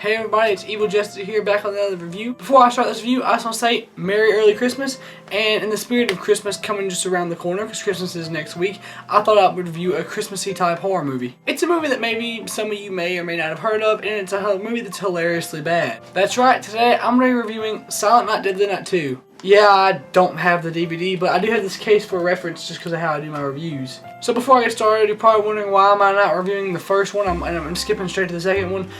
Hey everybody, it's Evil Jester here, back on another review. Before I start this review, I just want to say Merry Early Christmas, and in the spirit of Christmas coming just around the corner, because Christmas is next week, I thought I would review a Christmassy type horror movie. It's a movie that maybe some of you may or may not have heard of, and it's a movie that's hilariously bad. That's right, today I'm going to be reviewing Silent Night, Deadly Night 2. Yeah, I don't have the DVD, but I do have this case for reference just because of how I do my reviews. So before I get started, you're probably wondering why am I not reviewing the first one, and I'm skipping straight to the second one.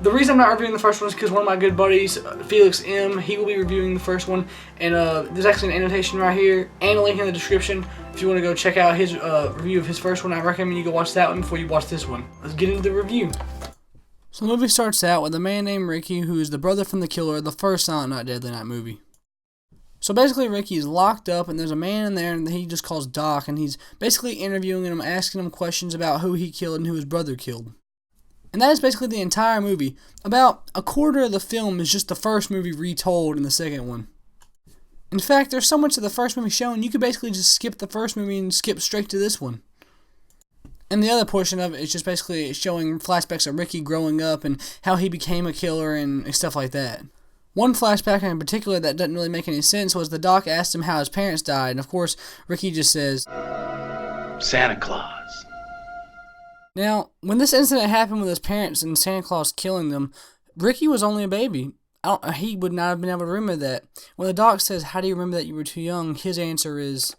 The reason I'm not reviewing the first one is because one of my good buddies, Felix M, he will be reviewing the first one, and there's actually an annotation right here and a link in the description if you want to go check out his review of his first one. I recommend you go watch that one before you watch this one. Let's get into the review. So the movie starts out with a man named Ricky who is the brother from the killer of the first Silent Night, Deadly Night movie. So basically Ricky's locked up and there's a man in there and he just calls Doc, and he's basically interviewing him, asking him questions about who he killed and who his brother killed. And that is basically the entire movie. About a quarter of the film is just the first movie retold in the second one. In fact, there's so much of the first movie shown, you could basically just skip the first movie and skip straight to this one. And the other portion of it is just basically showing flashbacks of Ricky growing up and how he became a killer and stuff like that. One flashback in particular that doesn't really make any sense was the doc asked him how his parents died, and of course, Ricky just says, Santa Claus. Now, when this incident happened with his parents and Santa Claus killing them, Ricky was only a baby. He would not have been able to remember that. When the doc says, how do you remember that you were too young, his answer is,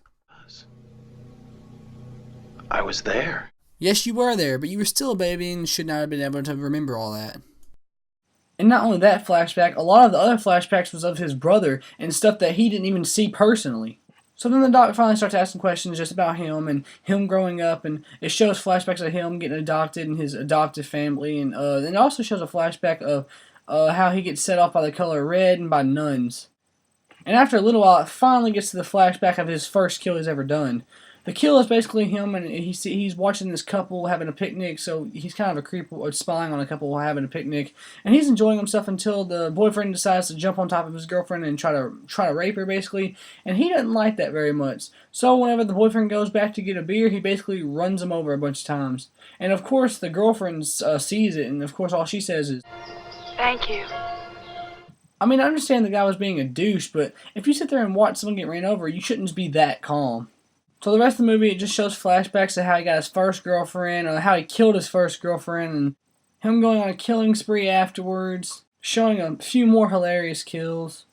I was there. Yes, you were there, but you were still a baby and should not have been able to remember all that. And not only that flashback, a lot of the other flashbacks was of his brother and stuff that he didn't even see personally. So then the doc finally starts asking questions just about him and him growing up, and it shows flashbacks of him getting adopted and his adoptive family, and then it also shows a flashback of how he gets set off by the color red and by nuns. And after a little while, it finally gets to the flashback of his first kill he's ever done. The kill is basically him, and he's watching this couple having a picnic, so he's kind of a creep spying on a couple while having a picnic, and he's enjoying himself until the boyfriend decides to jump on top of his girlfriend and try to rape her, basically, and he doesn't like that very much. So whenever the boyfriend goes back to get a beer, he basically runs him over a bunch of times. And of course, the girlfriend sees it, and of course all she says is, "Thank you." I mean, I understand the guy was being a douche, but if you sit there and watch someone get ran over, you shouldn't be that calm. So the rest of the movie, it just shows flashbacks of how he got his first girlfriend, or how he killed his first girlfriend, and him going on a killing spree afterwards, showing a few more hilarious kills.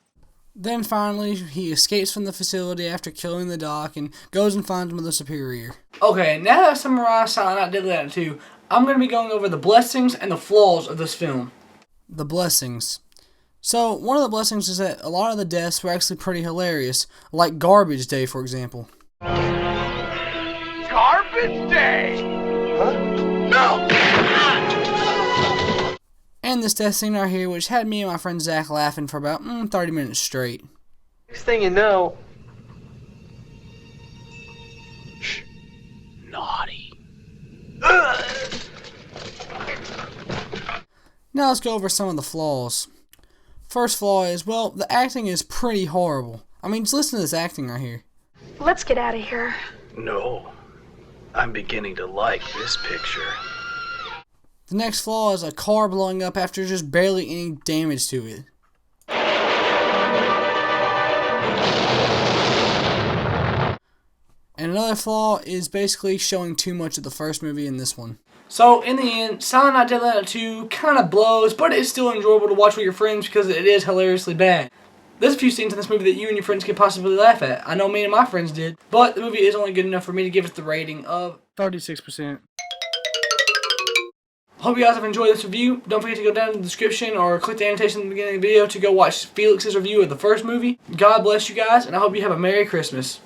Then finally, he escapes from the facility after killing the doc and goes and finds Mother Superior. Okay, now that I've summarized Silent Night, Deadly Night 2, I'm going to be going over the blessings and the flaws of this film. The blessings. So, one of the blessings is that a lot of the deaths were actually pretty hilarious, like Garbage Day, for example. Garbage Day! Huh? No! And this death scene right here, which had me and my friend Zach laughing for about 30 minutes straight. Next thing you know... Shh. Naughty. Now let's go over some of the flaws. First flaw is, well, the acting is pretty horrible. I mean, just listen to this acting right here. Let's get out of here. No. I'm beginning to like this picture. The next flaw is a car blowing up after just barely any damage to it. And another flaw is basically showing too much of the first movie in this one. So, in the end, Silent Night, Deadly Night 2 kind of blows, but it's still enjoyable to watch with your friends because it is hilariously bad. There's a few scenes in this movie that you and your friends could possibly laugh at. I know me and my friends did, but the movie is only good enough for me to give it the rating of 36%. Hope you guys have enjoyed this review. Don't forget to go down in the description or click the annotation at the beginning of the video to go watch Felix's review of the first movie. God bless you guys, and I hope you have a Merry Christmas.